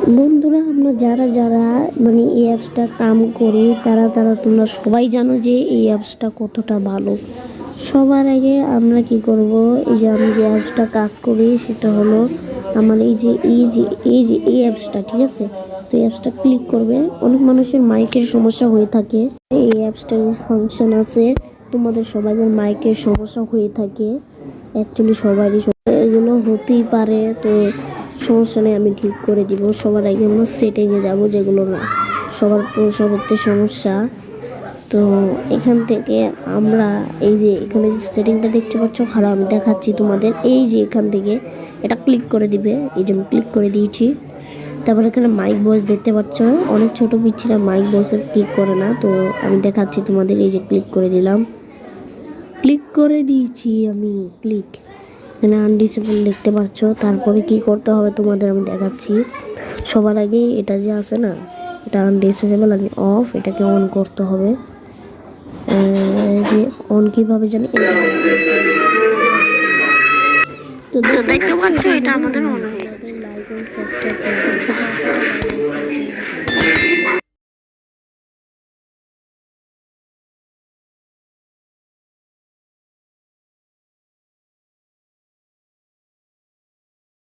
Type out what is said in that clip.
বন্ধুরা, আমরা যারা যারা মানে এই অ্যাপসটা কাম করি তারা তারা তোমরা সবাই জানো যে এই অ্যাপসটা কতটা ভালো। সবার আগে আমরা কি করব, এই যে আমি যে অ্যাপসটা কাজ করি সেটা হলো আমার এই অ্যাপসটা, ঠিক আছে? তো এই অ্যাপসটা ক্লিক করবে। অনেক মানুষের মাইকের সমস্যা হয়ে থাকে, এই অ্যাপসটার ফাংশন আছে। তোমাদের সবাইয়ের মাইকের সমস্যা হয়ে থাকে, অ্যাকচুয়ালি সবারই এগুলো হতেই পারে। তো সমস্যা নেই, আমি ঠিক করে দিব। সবার আগে আমরা সেটিংয়ে যাব, যেগুলো না সবার সমস্যা। তো এখান থেকে আমরা এই যে এখানে যে সেটিংটা দেখতে পাচ্ছ, খারাপ আমি দেখাচ্ছি তোমাদের। এই যে এখান থেকে এটা ক্লিক করে দিবে, এই যে আমি ক্লিক করে দিয়েছি। তারপর এখানে মাইক ভয়েস দেখতে পাচ্ছ, অনেক ছোটো পিচ্ছিরা মাইক ভয়েসের ক্লিক করে না। তো আমি দেখাচ্ছি তোমাদের, এই যে ক্লিক করে দিলাম, ক্লিক করে দিয়েছি আমি। এখানে আনডিসেবল দেখতে পাচ্ছ। তারপরে কি করতে হবে তোমাদের আমি দেখাচ্ছি। সবার আগে এটা যে আছে না, এটা আনডিসেবল আমি অফ, এটাকে অন করতে হবে। যে অন কিভাবে জানি, তো দেখতে পাচ্ছ এটা আমাদের অন হয়ে গেছে। Like and